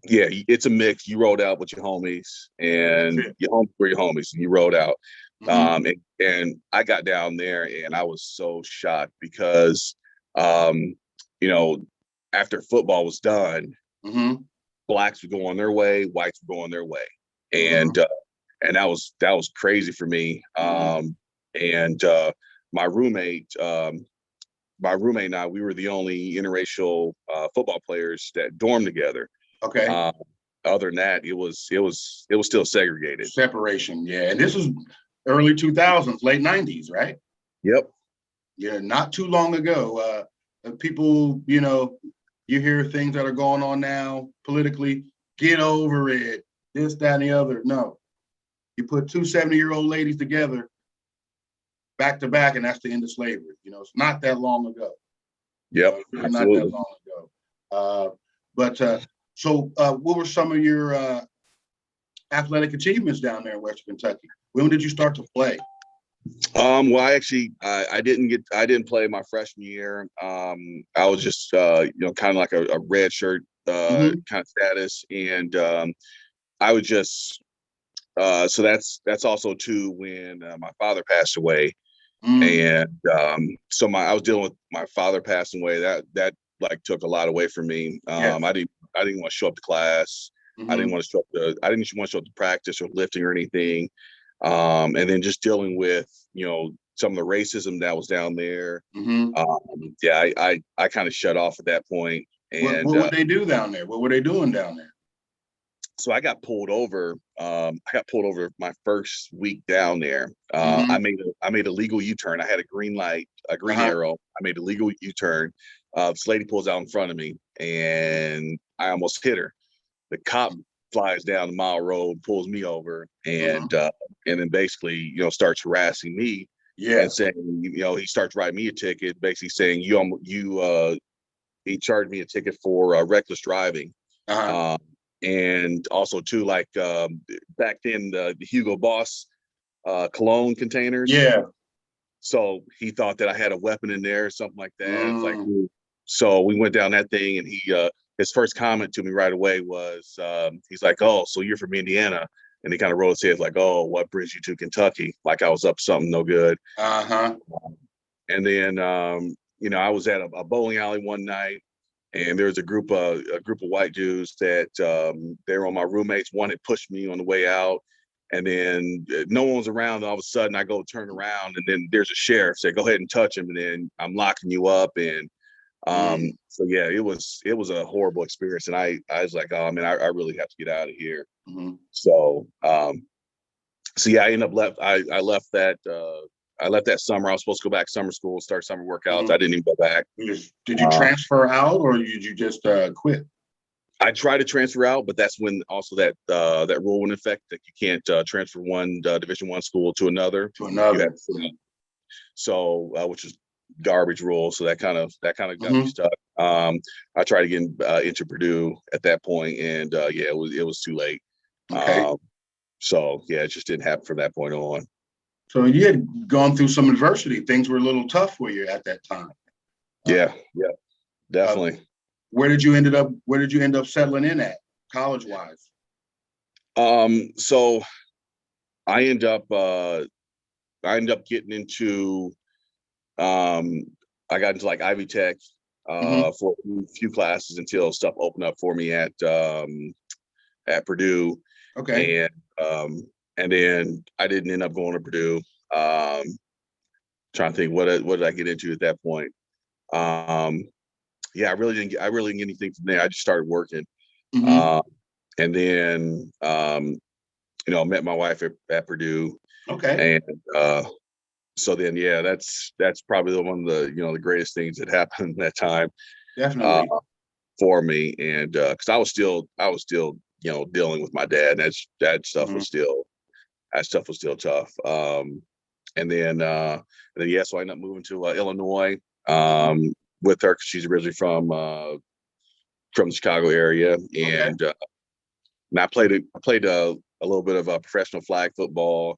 Speaker 2: Yeah, it's a mix. You rode out with your homies, and your homies were your homies, and you rode out.
Speaker 1: Mm-hmm.
Speaker 2: And I got down there, and I was so shocked because, um, you know, after football was done,
Speaker 1: Mm-hmm.
Speaker 2: blacks were going their way, whites were going their way,
Speaker 1: Mm-hmm.
Speaker 2: and that was crazy for me.
Speaker 1: Mm-hmm.
Speaker 2: And my roommate, and I, we were the only interracial football players that dormed together.
Speaker 1: Okay.
Speaker 2: Other than that, it was still segregated.
Speaker 1: Separation. Yeah, and this is early 2000s, late 90s, right?
Speaker 2: Yep.
Speaker 1: Yeah, not too long ago. People, you hear things that are going on now politically. Get over it. This, that, and the other. No, you put two 70-year-old ladies together back to back, and that's the end of slavery. It's not that long ago.
Speaker 2: Yep.
Speaker 1: It's really not that
Speaker 2: Absolutely.
Speaker 1: long ago. So what were some of your athletic achievements down there in Western Kentucky? When did you start to play?
Speaker 2: Well, I didn't play my freshman year. I was just kind of like a red shirt
Speaker 1: Mm-hmm.
Speaker 2: kind of status, and I was just so that's also too when my father passed away,
Speaker 1: Mm.
Speaker 2: and so I was dealing with my father passing away. That like took a lot away from me.
Speaker 1: Yes.
Speaker 2: I didn't want to show up to class.
Speaker 1: Mm-hmm.
Speaker 2: I didn't want to show up to practice or lifting or anything. And then just dealing with some of the racism that was down there.
Speaker 1: Mm-hmm.
Speaker 2: Yeah, I kind of shut off at that point,
Speaker 1: What
Speaker 2: and
Speaker 1: would they do down there? What were they doing down there?
Speaker 2: so I got pulled over. I got pulled over my first week down there.
Speaker 1: Mm-hmm.
Speaker 2: I made a legal U-turn. I had a green light, a green
Speaker 1: Uh-huh.
Speaker 2: arrow. I made a legal U-turn. This lady pulls out in front of me, and I almost hit her. The cop flies down the mile road, pulls me over,
Speaker 1: Mm-hmm.
Speaker 2: and then basically starts harassing me
Speaker 1: Yeah.
Speaker 2: and saying he starts writing me a ticket, basically saying he charged me a ticket for reckless driving.
Speaker 1: Uh-huh.
Speaker 2: And also too, like back then the Hugo Boss cologne containers.
Speaker 1: Yeah.
Speaker 2: So he thought that I had a weapon in there or something like that. It's like,
Speaker 1: Mm.
Speaker 2: so we went down that thing, and his first comment to me right away was, he's like, "Oh, so you're from Indiana?" And he kind of rolled his head like, "Oh, what brings you to Kentucky?" Like I was up to something no good.
Speaker 1: Uh-huh.
Speaker 2: And then I was at a bowling alley one night, and there was a group of white dudes that they were on my roommates. One had pushed me on the way out, and then no one was around. And all of a sudden, I go turn around, and then there's a sheriff say, "Go ahead and touch him," and then I'm locking you up. And
Speaker 1: Mm.
Speaker 2: so yeah, it was a horrible experience, and I was like, oh man, I really have to get out of here.
Speaker 1: Mm-hmm.
Speaker 2: So yeah, I ended up I left that summer. I was supposed to go back summer school, start summer workouts.
Speaker 1: Mm-hmm.
Speaker 2: I didn't even go back.
Speaker 1: Did you
Speaker 2: Uh,
Speaker 1: transfer out, or did you just quit?
Speaker 2: I tried to transfer out, but that's when also that rule went in effect that you can't transfer one Division I school to another.
Speaker 1: To
Speaker 2: You have
Speaker 1: another.
Speaker 2: to sit out. So which is garbage rule. So that kind of got me
Speaker 1: Mm-hmm.
Speaker 2: stuck. I tried to get into Purdue at that point, and yeah, it was too late.
Speaker 1: Okay.
Speaker 2: So yeah, it just didn't happen from that point on.
Speaker 1: So you had gone through some adversity. Things were a little tough for you at that time.
Speaker 2: Yeah, yeah,
Speaker 1: Uh,
Speaker 2: definitely.
Speaker 1: where did you end up settling in at college wise?
Speaker 2: So I end up getting into I got into like Ivy Tech, for a few classes until stuff opened up for me at Purdue.
Speaker 1: Okay.
Speaker 2: And then I didn't end up going to Purdue. Trying to think what did I get into at that point. Yeah, I really didn't get anything from there. I just started working.
Speaker 1: Mm-hmm.
Speaker 2: And then met my wife at Purdue.
Speaker 1: Okay.
Speaker 2: And so then that's probably one of the the greatest things that happened that time
Speaker 1: Definitely.
Speaker 2: for me. And because I was still dealing with my dad, and that stuff
Speaker 1: Mm-hmm.
Speaker 2: was still tough. And then so I ended up moving to Illinois with her, 'cause she's originally from the Chicago area.
Speaker 1: Okay.
Speaker 2: And I played a little bit of professional flag football,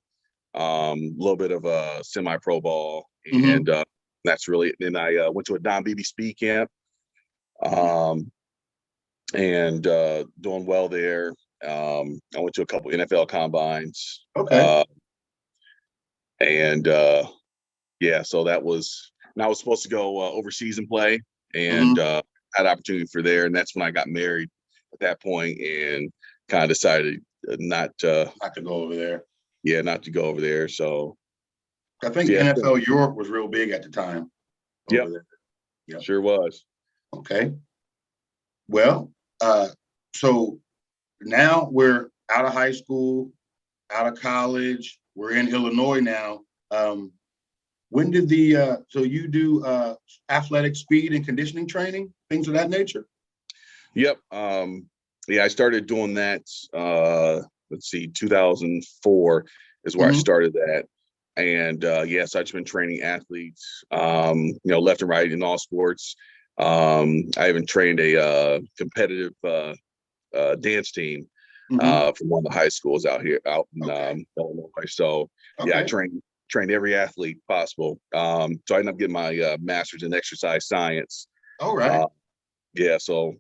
Speaker 2: a little bit of semi-pro ball,
Speaker 1: Mm-hmm.
Speaker 2: and that's really. Then I went to a Don Beebe speed camp, and doing well there. I went to a couple NFL combines,
Speaker 1: Okay.
Speaker 2: and so that was. And I was supposed to go overseas and play, and
Speaker 1: Mm-hmm.
Speaker 2: had opportunity for there, and that's when I got married at that point, and kind of decided not to
Speaker 1: go over there.
Speaker 2: not to go over there. So
Speaker 1: I think
Speaker 2: yeah,
Speaker 1: NFL Europe was real big at the time
Speaker 2: yep,
Speaker 1: over there. Yep.
Speaker 2: sure was.
Speaker 1: Okay. Well, so now we're out of high school, out of college. We're in Illinois now. When did so you do athletic speed and conditioning training, things of that nature?
Speaker 2: Yep. I started doing that. Let's see, 2004 is where I
Speaker 1: Mm-hmm.
Speaker 2: started that. And so I've just been training athletes, left and right in all sports. I even trained a competitive dance team
Speaker 1: Mm-hmm.
Speaker 2: from one of the high schools out in
Speaker 1: Okay.
Speaker 2: Illinois. So
Speaker 1: Okay.
Speaker 2: I trained every athlete possible. So I ended up getting my master's in exercise science.
Speaker 1: All right.
Speaker 2: So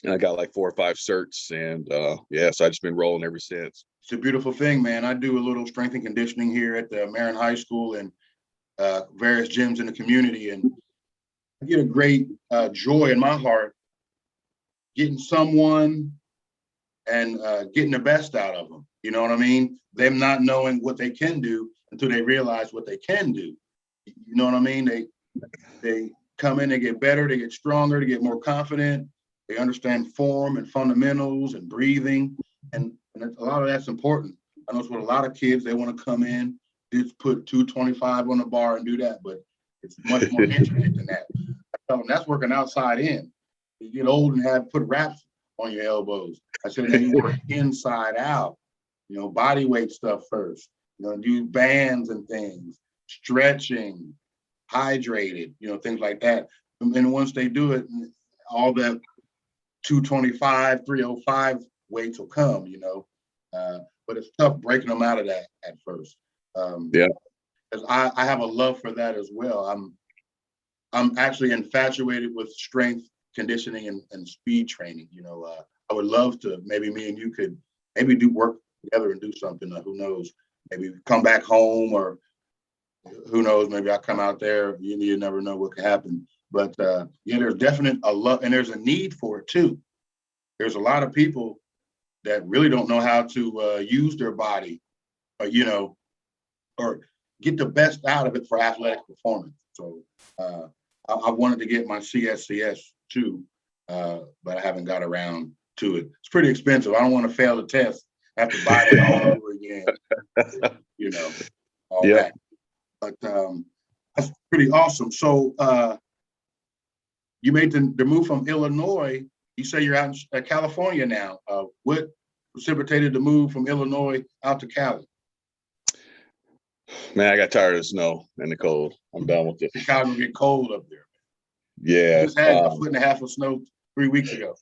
Speaker 2: and I got like 4 or 5 certs, and so I've just been rolling ever since.
Speaker 1: It's a beautiful thing, man. I do a little strength and conditioning here at the Marion High School and various gyms in the community, and I get a great joy in my heart getting someone and getting the best out of them. You know what I mean? Them not knowing what they can do until they realize what they can do. You know what I mean? They come in, they get better, they get stronger, they get more confident. They understand form and fundamentals and breathing, and a lot of that's important. I know it's with a lot of kids, they want to come in, just put 225 on the bar and do that, but it's much more intricate than that. I tell them that's working outside in. You get old and put wraps on your elbows. I said, now you work inside out, body weight stuff first, do bands and things, stretching, hydrated, things like that. And once they do it, all that 225, 305 weights will come, but it's tough breaking them out of that at first. Because I have a love for that as well. I'm actually infatuated with strength conditioning and speed training. I would love to, maybe me and you could maybe do work together and do something. Who knows? Maybe come back home, or who knows? Maybe I come out there. You never know what could happen. But there's definite a love, and there's a need for it too. There's a lot of people that really don't know how to use their body, or get the best out of it for athletic performance. So I wanted to get my CSCS too, but I haven't got around to it. It's pretty expensive. I don't want to fail the test, have to buy it all over again, all that. But that's pretty awesome. So you made the move from Illinois. You say you're out in California now. What precipitated the move from Illinois out to Cali?
Speaker 2: Man, I got tired of the snow and the cold. I'm done with it.
Speaker 1: Chicago get cold up there.
Speaker 2: Yeah.
Speaker 1: We just had a foot and a half of snow 3 weeks ago.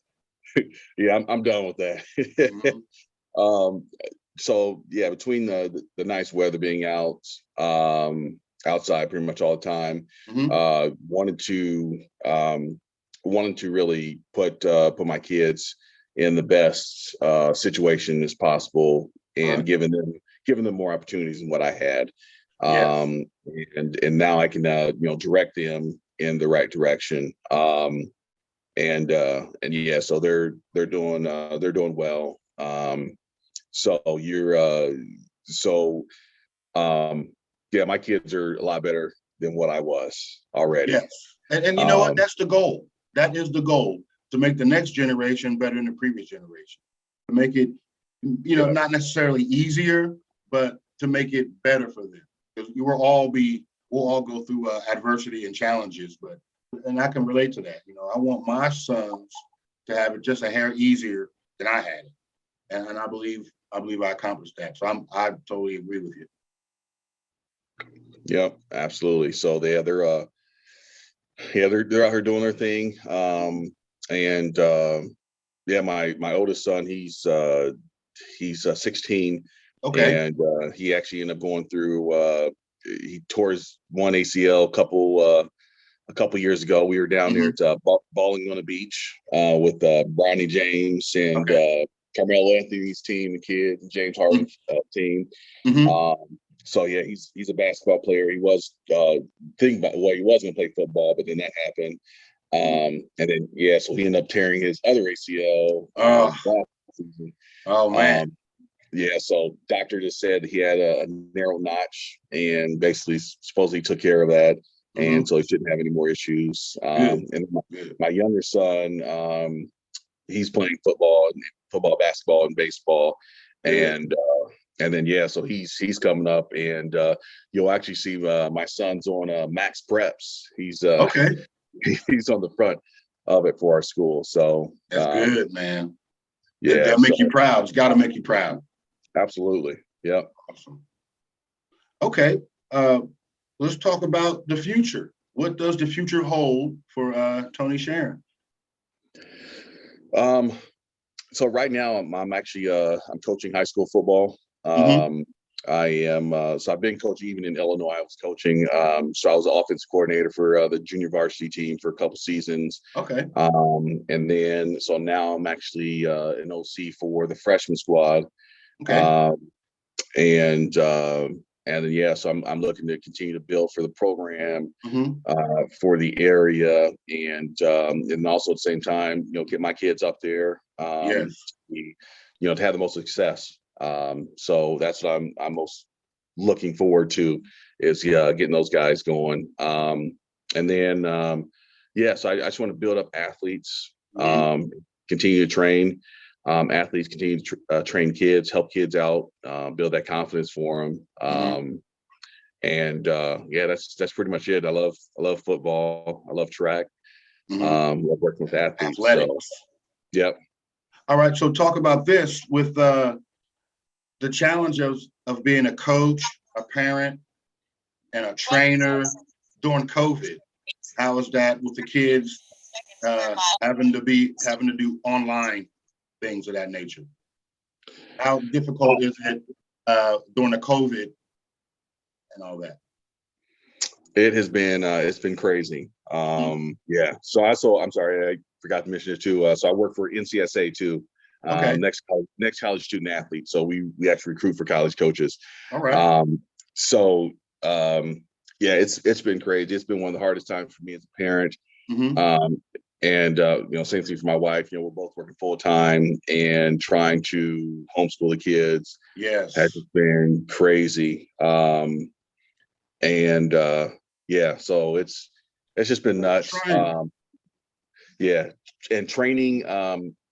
Speaker 2: Yeah, I'm done with that.
Speaker 1: Mm-hmm.
Speaker 2: So between the nice weather, being out outside pretty much all the time,
Speaker 1: Mm-hmm.
Speaker 2: wanted to really put my kids in the best situation as possible, and
Speaker 1: Right.
Speaker 2: giving them more opportunities than what I had.
Speaker 1: Yes.
Speaker 2: And now I can direct them in the right direction. And yeah, so they're doing well. So you're so yeah, my kids are a lot better than what I was already.
Speaker 1: Yes. And you know what? That's the goal. That is the goal, to make the next generation better than the previous generation. To make it, not necessarily easier, but to make it better for them. Because we'll all go through adversity and challenges, and I can relate to that. I want my sons to have it just a hair easier than I had it. And I believe I accomplished that. So I totally agree with you.
Speaker 2: Yep, absolutely. So they're out here doing their thing. And yeah, my oldest son, he's 16.
Speaker 1: Okay.
Speaker 2: And he actually ended up going through he tore his one ACL a couple years ago. We were down there at bowling on the beach with Bronny James and Carmelo Anthony's team, the kids, and James Harden's team. So yeah, he's a basketball player. He was thinking about, well, he was going to play football, but then that happened. And then so he ended up tearing his other ACL last season.
Speaker 1: Oh man.
Speaker 2: Yeah, so doctor just said he had a narrow notch, and basically supposedly took care of that, and so he shouldn't have any more issues. And my younger son, he's playing football, basketball, and baseball, and then so he's coming up, and you'll actually see my son's on Max Preps. He's he's on the front of it for our school. So
Speaker 1: that's good, man.
Speaker 2: Yeah,
Speaker 1: that'll make you proud. It's got to make you proud.
Speaker 2: Absolutely. Yeah.
Speaker 1: Awesome. Okay. Let's talk about the future. What does the future hold for Tony Sheron?
Speaker 2: So right now I'm actually I'm coaching high school football. I am so I've been coaching even in Illinois. I was coaching. So I was the offensive coordinator for the junior varsity team for a couple seasons.
Speaker 1: Okay.
Speaker 2: And then so now I'm actually an OC for the freshman squad.
Speaker 1: Okay.
Speaker 2: And then so I'm looking to continue to build for the program for the area, and also at the same time, get my kids up there, to have the most success. So that's what I'm most looking forward to, is getting those guys going. And then so I just want to build up athletes, continue to train. Athletes, continue to train kids, help kids out, build that confidence for them. That's pretty much it. I love football. I love track. Love working with athletes.
Speaker 1: Athletics.
Speaker 2: So, yep.
Speaker 1: All right. So talk about this with the challenge of being a coach, a parent, and a trainer during COVID. How is that with the kids having to do online things of that nature? How difficult is it during the COVID and all that?
Speaker 2: It has been it's been crazy. So I'm sorry, I forgot to mention it too. So I work for NCSA too. Next college student athlete. So we actually recruit for college coaches.
Speaker 1: All right.
Speaker 2: It's been crazy. It's been one of the hardest times for me as a parent. Same thing for my wife. We're both working full time and trying to homeschool the kids.
Speaker 1: Yes,
Speaker 2: has been crazy. So it's just been nuts. And training.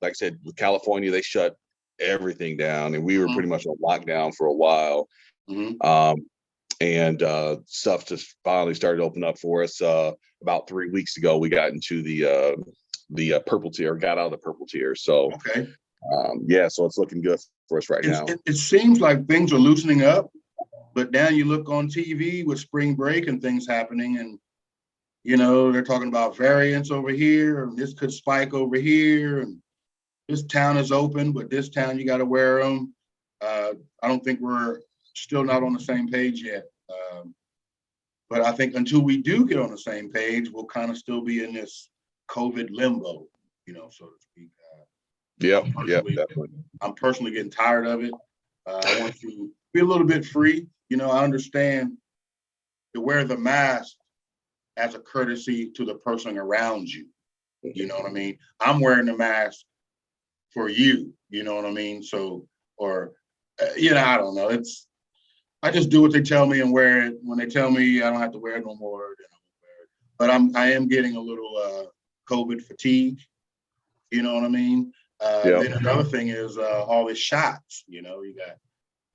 Speaker 2: Like I said, with California, they shut everything down, and we were pretty much on lockdown for a while. Stuff just finally started to open up for us. About 3 weeks ago, we got into the purple tier, got out of the purple tier. So, so it's looking good for us right now.
Speaker 1: It seems like things are loosening up, but now you look on TV with spring break and things happening, and they're talking about variants over here, and this could spike over here, and this town is open, but this town you got to wear them. I don't think we're still not on the same page yet. But I think until we do get on the same page, we'll kind of still be in this COVID limbo, so to speak.
Speaker 2: Definitely.
Speaker 1: I'm personally getting tired of it. I want to be a little bit free. I understand to wear the mask as a courtesy to the person around you. You know what I mean? I'm wearing the mask for you. You know what I mean? So, or, I don't know. I just do what they tell me and wear it. When they tell me I don't have to wear it no more, then I won't wear it. But I am getting a little COVID fatigue. You know what I mean?
Speaker 2: Yeah.
Speaker 1: Then another thing is all the shots. You got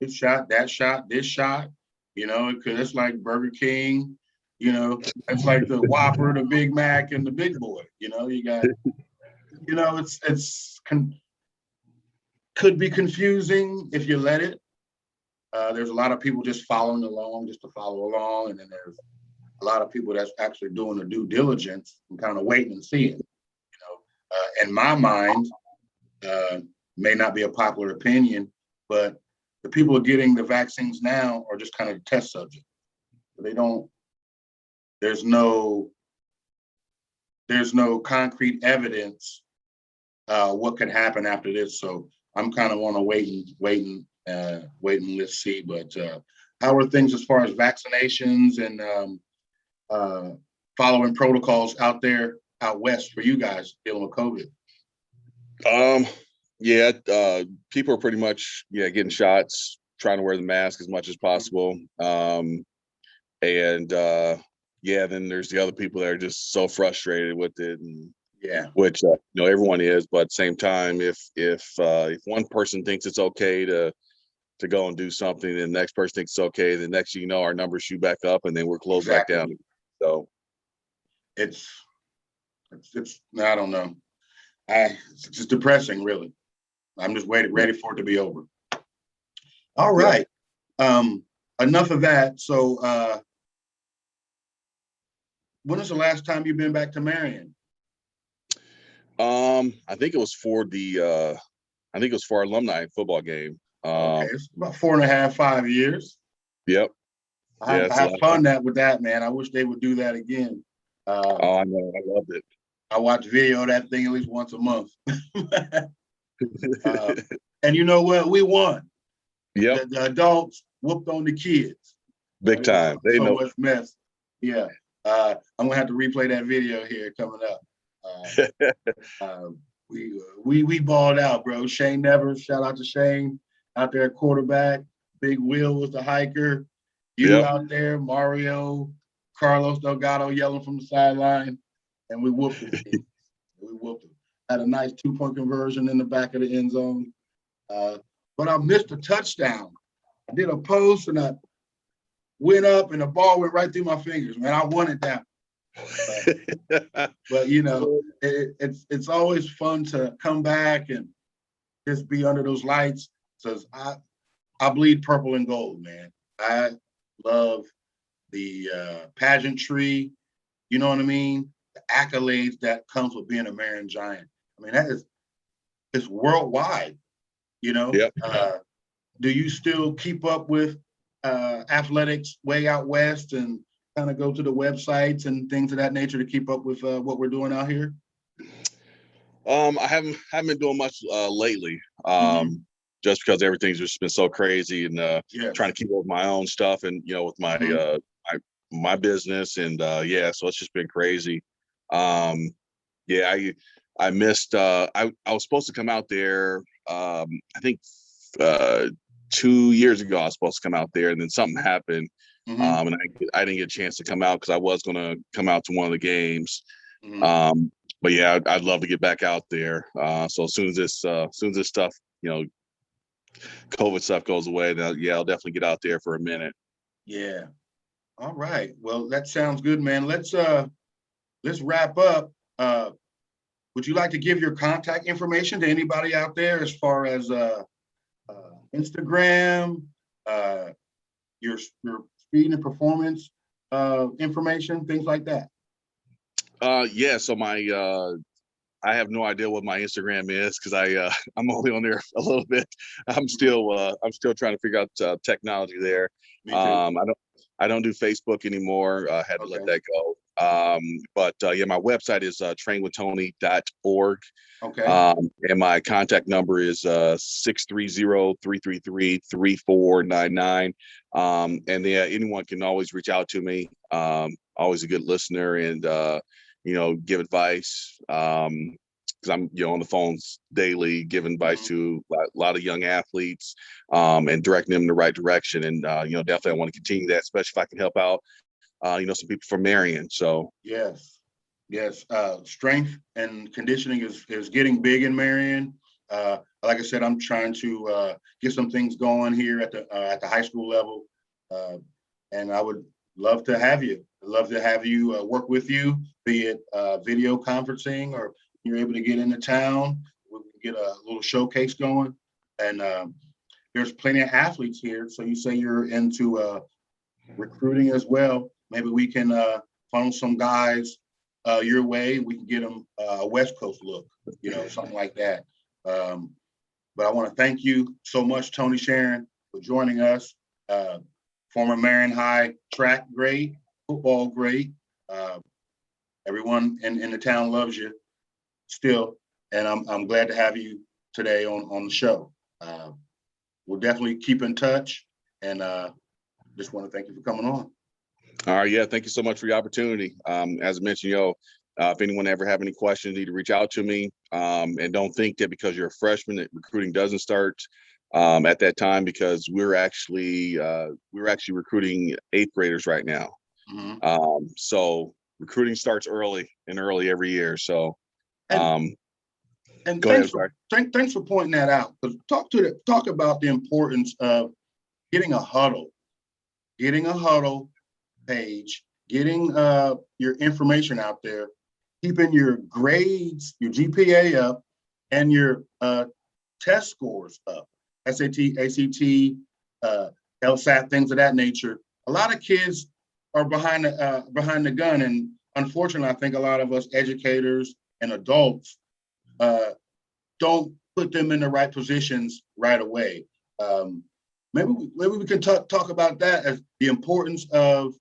Speaker 1: this shot, that shot, this shot. Because it's like Burger King. It's like the Whopper, the Big Mac, and the Big Boy. You got. Could be confusing if you let it. There's a lot of people just following along just to follow along, and then there's a lot of people that's actually doing the due diligence and kind of waiting and seeing. In my mind, may not be a popular opinion, but the people getting the vaccines now are just kind of test subjects. There's no concrete evidence what could happen after this. So I'm kind of want to wait and let's see. But how are things as far as vaccinations and following protocols out west for you guys dealing with COVID?
Speaker 2: People are pretty much getting shots, trying to wear the mask as much as possible. Then there's the other people that are just so frustrated with it, and which everyone is. But at the same time, if one person thinks it's okay to go and do something, and the next person thinks it's okay, the next our numbers shoot back up, and then we're closed back down. So
Speaker 1: it's I don't know. It's just depressing, really. I'm just ready for it to be over. All right. Enough of that. So when was the last time you've been back to Marion?
Speaker 2: I think it was for our alumni football game.
Speaker 1: Okay, it's about 4.5, 5 years.
Speaker 2: Yep.
Speaker 1: I have fun with that, man. I wish they would do that again.
Speaker 2: I know. I loved it.
Speaker 1: I watch video of that thing at least once a month. And you know what? We won.
Speaker 2: Yep.
Speaker 1: The adults whooped on the kids.
Speaker 2: Big time. They know
Speaker 1: much mess. Yeah. I'm gonna have to replay that video here coming up. We balled out, bro. Shane Nevers, shout out to Shane out there at quarterback. Big Will was the hiker. You out there, Mario, Carlos Delgado yelling from the sideline, and we whooped him. Had a nice 2-point conversion in the back of the end zone. But I missed a touchdown. I did a post and I went up and the ball went right through my fingers, man. I wanted that. But it's always fun to come back and just be under those lights. Because I bleed purple and gold, man. I love the pageantry. You know what I mean? The accolades that comes with being a Marion Giant. I mean, it's worldwide.
Speaker 2: Yep.
Speaker 1: Do you still keep up with athletics way out west and kind of go to the websites and things of that nature to keep up with what we're doing out here?
Speaker 2: I haven't been doing much lately. Just because everything's just been so crazy, and trying to keep up with my own stuff and with my my business, and so it's just been crazy. I missed. I was supposed to come out there. I think 2 years ago I was supposed to come out there, and then something happened, and I didn't get a chance to come out because I was going to come out to one of the games. But I'd love to get back out there. So as soon as this stuff, COVID stuff goes away, then I'll definitely get out there for a minute.
Speaker 1: Yeah. All right. Well, that sounds good, man. Let's wrap up. Would you like to give your contact information to anybody out there as far as Instagram, your speed and performance information, things like that?
Speaker 2: So I have no idea what my Instagram is because I'm only on there a little bit. I'm still trying to figure out technology there. I don't do Facebook anymore. I had to let that go. But my website is trainwithtony.org.
Speaker 1: Okay.
Speaker 2: And my contact number is 630-333-3499. And anyone can always reach out to me. always a good listener and, give advice. Because I'm, on the phones daily, giving advice to a lot of young athletes, and directing them in the right direction. And, definitely I want to continue that, especially if I can help out, some people from Marion. So.
Speaker 1: Yes. Yes. Strength and conditioning is getting big in Marion. Like I said, I'm trying to get some things going here at the high school level. And I would love to have you. I'd love to have you work with you, be it video conferencing, or you're able to get into town. We can get a little showcase going. And there's plenty of athletes here. So you say you're into recruiting as well. Maybe we can funnel some guys your way. We can get them a West Coast look, something like that. But I want to thank you so much, Tony Sheron, for joining us. Former Marion High track great, football great. Everyone in the town loves you still, and I'm glad to have you today on the show. We'll definitely keep in touch, and just want to thank you for coming on.
Speaker 2: All right, yeah, thank you so much for the opportunity. As I mentioned, if anyone ever have any questions, need to reach out to me. And don't think that because you're a freshman that recruiting doesn't start at that time, because we're actually recruiting 8th graders right now.
Speaker 1: Mm-hmm.
Speaker 2: So recruiting starts early every year. So
Speaker 1: and
Speaker 2: go
Speaker 1: thanks
Speaker 2: ahead.
Speaker 1: Thanks for pointing that out. Because talk about the importance of getting a huddle page, getting your information out there, keeping your grades, your GPA up, and your test scores up, SAT, ACT, LSAT, things of that nature. A lot of kids are behind the gun, and unfortunately, I think a lot of us educators and adults don't put them in the right positions right away. Maybe we can talk about that, as the importance of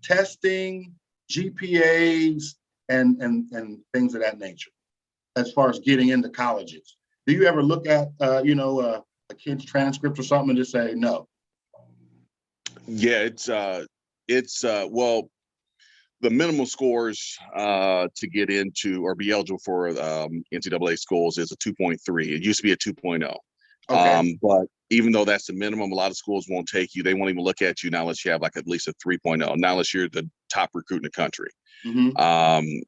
Speaker 1: testing, GPAs, and things of that nature, as far as getting into colleges. Do you ever look at a kid's transcript or something and just say no?
Speaker 2: Yeah, it's well, the minimum scores to get into or be eligible for NCAA schools is a 2.3. It used to be a 2.0.
Speaker 1: Okay.
Speaker 2: But even though that's the minimum, a lot of schools won't take you. They won't even look at you now unless you have like at least a 3.0, not unless you're the top recruit in the country.
Speaker 1: Mm-hmm.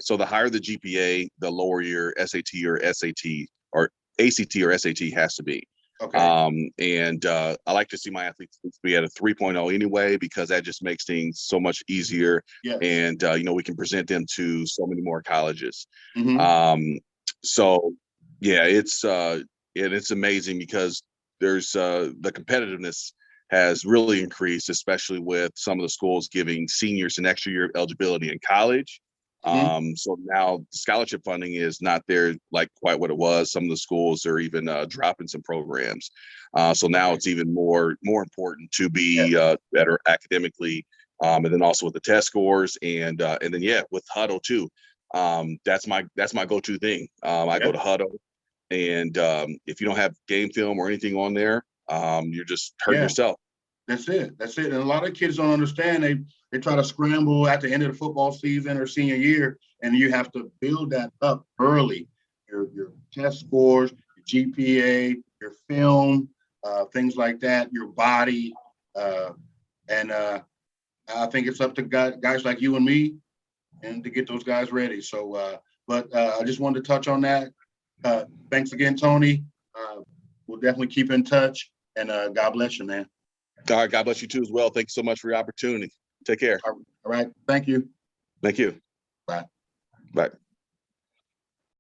Speaker 2: So the higher the GPA, the lower your SAT or SAT or ACT or SAT has to be.
Speaker 1: Okay.
Speaker 2: I like to see my athletes be at a 3.0 anyway, because that just makes things so much easier.
Speaker 1: Yes.
Speaker 2: And we can present them to so many more colleges.
Speaker 1: Mm-hmm.
Speaker 2: So yeah, it's amazing because there's the competitiveness has really increased, especially with some of the schools giving seniors an extra year of eligibility in college.
Speaker 1: Mm-hmm.
Speaker 2: So now scholarship funding is not there like quite what it was. Some of the schools are even dropping some programs. So now it's even more important to be better academically, and then also with the test scores and then with Huddle too. That's my go-to thing. I go to Huddle, and if you don't have game film or anything on there, you're just hurting yourself.
Speaker 1: That's it. And a lot of kids don't understand. They try to scramble at the end of the football season or senior year, and you have to build that up early. Your test scores, your GPA, your film, things like that, your body, and I think it's up to guys like you and me, and to get those guys ready. So, but I just wanted to touch on that. Thanks again, Tony. We'll definitely keep in touch, and God bless you, man.
Speaker 2: All right, God bless you too as well. Thank you so much for your opportunity. Take care.
Speaker 1: All right. Thank you.
Speaker 2: Thank you.
Speaker 1: Bye.
Speaker 2: Bye.